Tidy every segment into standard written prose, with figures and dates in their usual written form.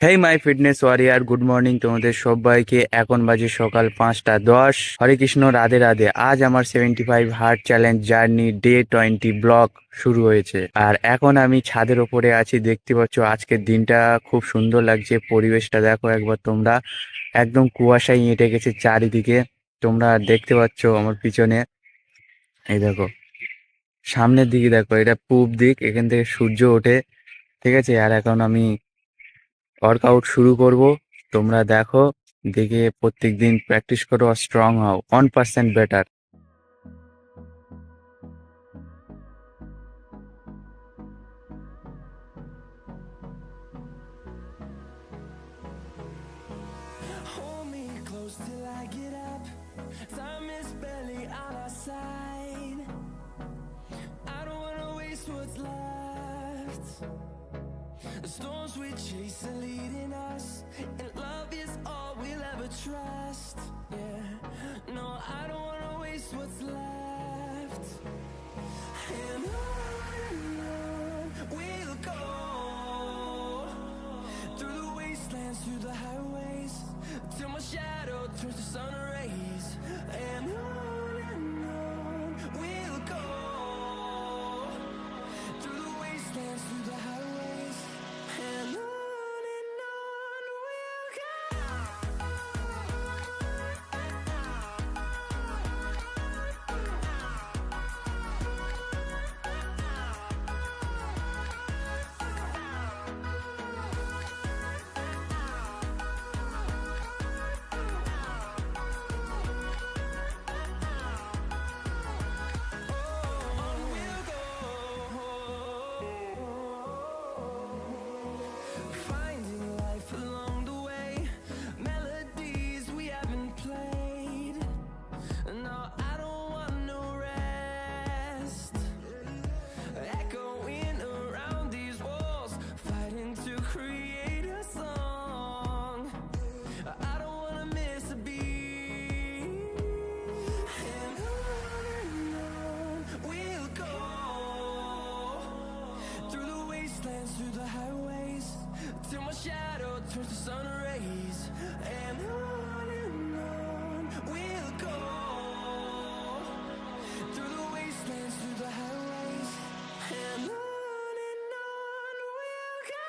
হেই মাই fitness warrior, good morning তোমাদের সবাইকে। এখন বাজে সকাল 5টা 10। হরে কৃষ্ণ, রাধে রাধে। আজ আমার 75 heart challenge journey day 20 block শুরু হয়েছে। আর এখন আমি ছাদের ওপরে আছি, দেখতে পাচ্ছ। আজকের দিনটা খুব সুন্দর লাগছে, পরিবেশটা দেখো একবার তোমরা। একদম কুয়াশায় এঁটে গেছে চারিদিকে। তোমরা দেখতে পাচ্ছ আমার পিছনে, এই দেখো সামনের দিকে দেখো, এটা পূব দিক, এখান থেকে সূর্য ওঠে। ঠিক আছে, আর এখন আমি ওয়ার্কআউট শুরু করব। তোমরা দেখো, দেখে প্রত্যেক দিন প্র্যাকটিস করো আর স্ট্রং হও, 1% better. Hold me close till I get up. Time is barely on our side. I don't wanna waste what's left. The storms we chase are leading us, and love is all we'll ever trust. Yeah, no, I don't wanna waste what's left. And on we'll go, through the wastelands, through the highways, till my shadow turns to sun rays. And on we'll go, through the wastelands, through the highways. And on we'll go. On we'll go, finding life along the way, melodies we haven't played. No, I don't want no rest, echoing around these walls, fighting to create a song. I don't wanna miss a beat. And on we'll go, through the wastelands, through the highways, till my shadow turns to sun rays. And on we'll go, through the wastelands, through the highways. And on we'll go.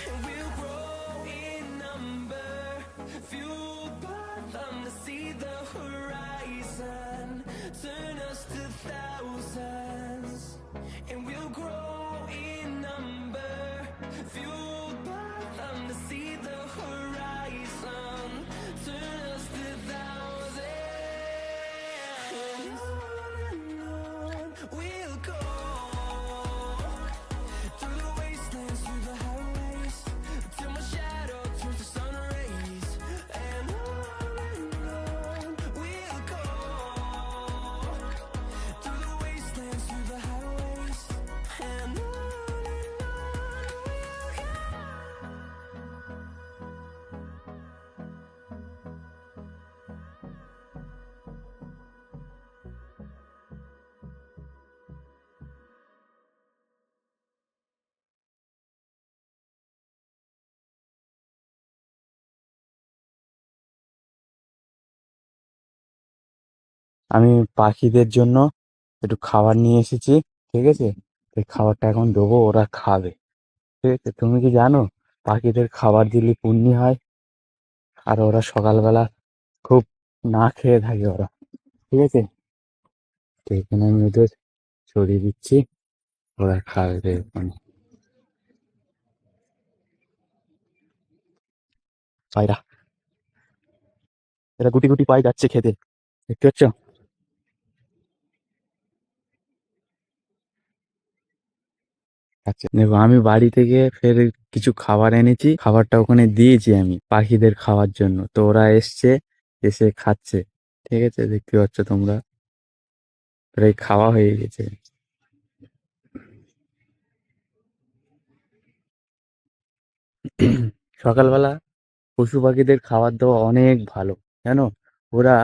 And we'll grow in number, fueled by them to see the horizon, turn us to thousands. And we'll grow in number, fueled by them to see the horizon, turn us to thousands. And on we'll go, through the wastelands, through the highways, till my shadow turns to sun rays. And on we'll go, through the wastelands, through the highways. And on we'll go. আমি পাখিদের জন্য একটু খাবার নিয়ে এসেছি। ঠিক আছে, এই খাবারটা এখন দেবো, ওরা খাবে। ঠিক আছে, তুমি কি জানো পাখিদের খাবার দিলে পুণ্যি হয়? আর ওরা সকালবেলা খুব না খেয়ে থাকে ওরা। ঠিক আছে, তো এখানে আমি ওদের ছড়িয়ে দিচ্ছি, ওরা খাবে মানে। পায়রা, এরা গুটি গুটি পায়ে যাচ্ছে খেতে, দেখতে পাচ্ছ? আচ্ছা দেখো, আমি বাড়ি থেকে ফের কিছু খাবার এনেছি, খাবারটা ওখানে দিয়েছি আমি পাখিদের খাওয়ার জন্য। তো ওরা এসছে, এসে খাচ্ছে। ঠিক আছে, দেখতে পাচ্ছ তোমরা, প্রায় খাওয়া হয়ে গেছে। সকালবেলা পশু পাখিদের খাবার দেওয়া অনেক ভালো, জানো? ওরা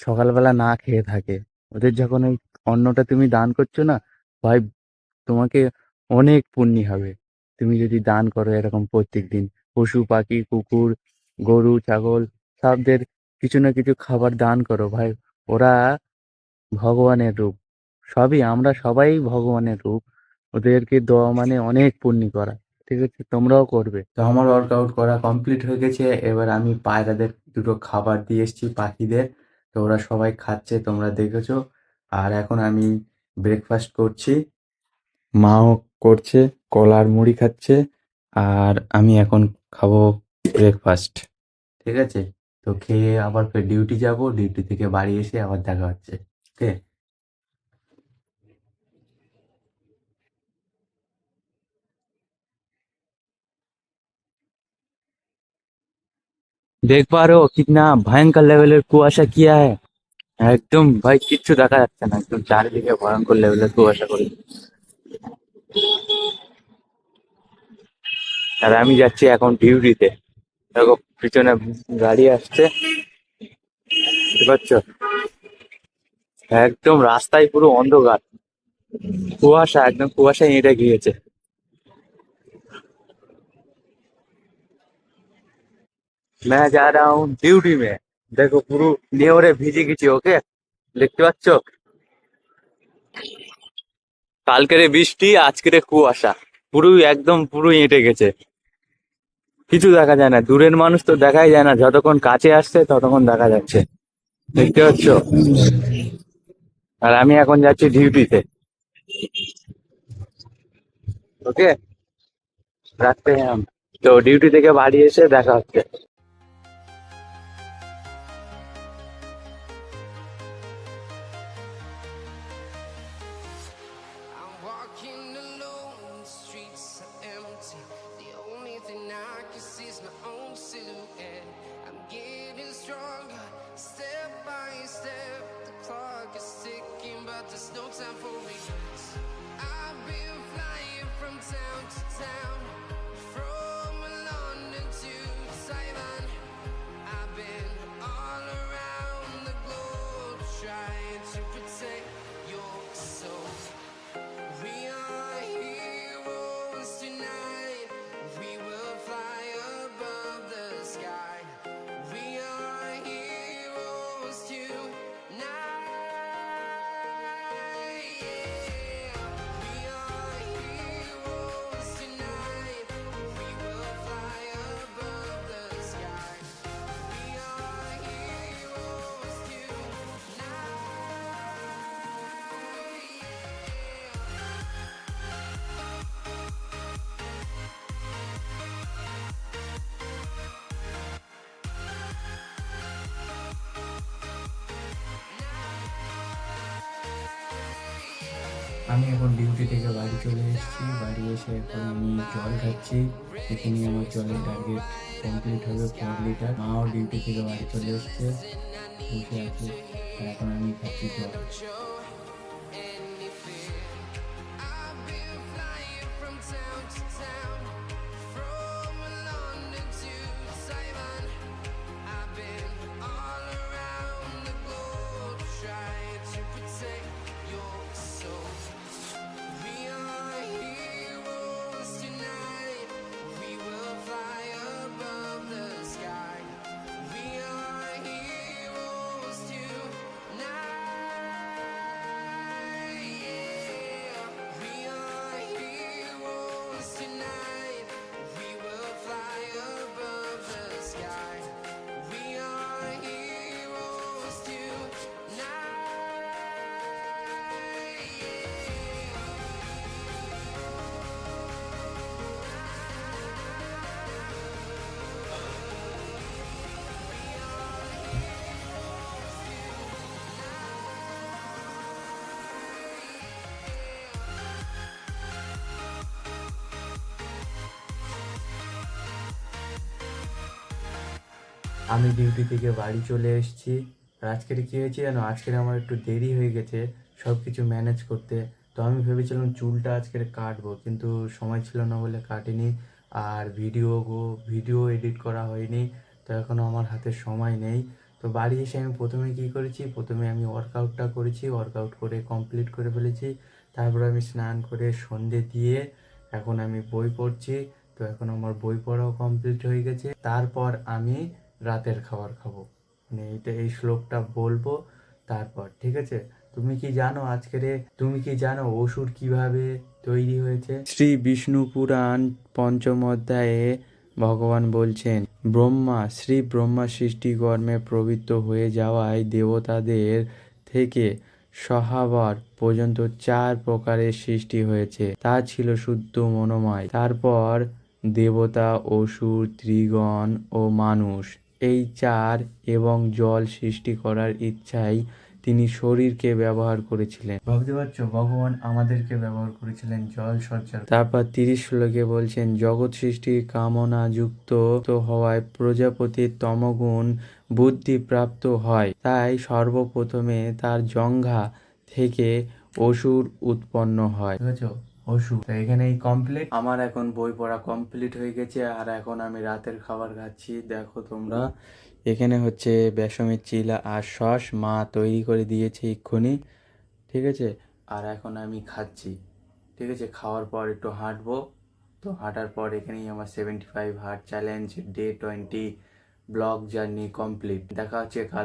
সকালবেলা না খেয়ে থাকে। ওদের যখন ওই অন্নটা তুমি দান করছো না, ভাই, তোমাকে অনেক পুণ্যি হবে তুমি যদি দান করো এরকম প্রত্যেক দিন। পশু পাখি, কুকুর, গরু, ছাগল সবদের কিছু না কিছু খাবার দান করো ভাই। ওরা ভগবানের রূপ। সবই আমরা সবাই ভগবানের রূপ। ওদেরকে দেওয়া মানে অনেক পুণ্যি করা। ঠিক আছে, তোমরাও করবে। তো আমার ওয়ার্কআউট করা কমপ্লিট হয়ে গেছে। এবার আমি পায়রাদের দুটো খাবার দিয়ে এসেছি, পাখিদের। তো ওরা সবাই খাচ্ছে, তোমরা দেখেছো। আর এখন আমি ব্রেকফাস্ট করছি, মাও করছে, কলার মুড়ি খাচ্ছে। আর আমি এখন খাবো ব্রেকফাস্ট। ঠিক আছে, তো খেয়ে আবার ফের ডিউটি যাব, ডিউটি থেকে বাড়ি এসে আবার দেখা হচ্ছে। ওকে। देख पा रहे हो कितना भयंकर लेवलेर কুয়াশা किया है। একদম ভাই কিচ্ছু দেখা যাচ্ছে না, একদম চারিদিকে ভয়ঙ্কর লেভেলের কুয়াশা করে। আর আমি যাচ্ছি এখন ডিউটিতে। দেখো পিছনে গাড়ি আসছে, বুঝতে পারছো? একদম রাস্তায় পুরো অন্ধকার, কুয়াশা, একদম কুয়াশায় এঁটে গিয়েছে। मैं जा रहा हूँ ডিউটি में। দেখো পুরো নেওরে ভিজে গেছি। ওকে, দেখতে পাচ্ছ? কালকের বৃষ্টি, আজকের কুয়াশা, পুরো একদম পুরো এঁটে গেছে। কিছু দেখা যায় না, দূরের মানুষ তো দেখাই যায় না, যতক্ষণ কাছে আসছে ততক্ষণ দেখা যাচ্ছে। দেখতে পাচ্ছ? আর আমি এখন যাচ্ছি ডিউটিতে। ওকে, রাখতে হ্যাঁ। তো ডিউটি থেকে বাড়ি এসে দেখা হচ্ছে। I'm walking alone, the streets are empty. The only thing I can see is my own silhouette. I'm getting stronger, step by step. The clock is ticking, but there's no time for regrets. I've been flying from town to town, from London to Taiwan. I've been all around the globe trying to protect your soul. We are heroes tonight. We will fly above the sky. We are heroes tonight. Yeah. We are heroes tonight. We will fly above the sky. We are heroes tonight. Yeah. আমি এখন duty থেকে বাড়ি চলে এসেছি। বাড়ি এসে এখন আমি জল খাচ্ছি। এখানে আমার জলের টার্গেট কমপ্লিট হবে 4 লিটার। মাও ডিউটি থেকে বাড়ি চলে এসছে, বসে আছে। আর এখন আমি খাচ্ছি জল। Any fear. I've been flying from town to town, from London to Taiwan. I've been all around the globe trying to protect your soul. We are heroes tonight. We will fly above the sky. We are heroes tonight. Yeah. We are heroes tonight. We will fly above the sky. We are heroes tonight. Yeah. আমি duty থেকে বাড়ি চলে এসেছি। আর আজকের কী হয়েছে জানো? আজকের আমার একটু দেরি হয়ে গেছে সব কিছু ম্যানেজ করতে। তো আমি ভেবেছিলাম চুলটা আজকের কাটবো, কিন্তু সময় ছিল না বলে কাটিনি। আর ভিডিও এডিট করা হয়নি, তো এখনও আমার হাতে সময় নেই। তো বাড়ি এসে আমি প্রথমে কী করেছি, প্রথমে আমি ওয়ার্কআউটটা করেছি, ওয়ার্কআউট করে কমপ্লিট করে ফেলেছি। তারপর আমি স্নান করে সন্ধে দিয়ে এখন আমি বই পড়ছি। তো এখন আমার বই পড়াও কমপ্লিট হয়ে গেছে। তারপর আমি রাতের খাবার খাবো, মানে এই শ্লোকটা বলবো তারপর, ঠিক আছে? তুমি কি জানো অসুর কিভাবে তৈরি হয়েছে? শ্রী বিষ্ণু পুরাণ পঞ্চম অধ্যায়ে ভগবান বলছেন, শ্রী ব্রহ্মা সৃষ্টিকর্মে প্রবৃত্ত হয়ে যাওয়ায় দেবতাদের থেকে সহাবর পর্যন্ত 4 প্রকারের সৃষ্টি হয়েছে। তা ছিল শুদ্ধ মনোময়। তারপর দেবতা, অসুর, ত্রিগণ ও মানুষ, এই 4 এবং জল সৃষ্টি করার ইচ্ছায় তিনি শরীরকে ব্যবহার করেছিলেন। ভাবতে পারছো, ভগবান আমাদেরকে ব্যবহার করেছিলেন জল সজ্জার। তারপর 30 শ্লোকে বলছেন, জগৎ সৃষ্টির কামনা যুক্ত হওয়ায় প্রজাপতির তমগুণ বুদ্ধি প্রাপ্ত হয়, তাই সর্বপ্রথমে তার জঙ্ঘা থেকে অসুর উৎপন্ন হয়। বুঝেছো? অসুর। তো এখানেই কমপ্লিট, আমার এখন বই পড়া কমপ্লিট হয়ে গেছে। আর এখন আমি রাতের খাবার খাচ্ছি। দেখো তোমরা, এখানে হচ্ছে বেসমের চিলা আর সস মা তৈরি করে দিয়েছে এক্ষুনি, ঠিক আছে? আর এখন আমি খাচ্ছি, ঠিক আছে? খাওয়ার পর একটু হাঁটবো। তো হাঁটার পর এখানেই আমার 75 heart challenge day 20 blog journey complete. দেখা হচ্ছে কাল।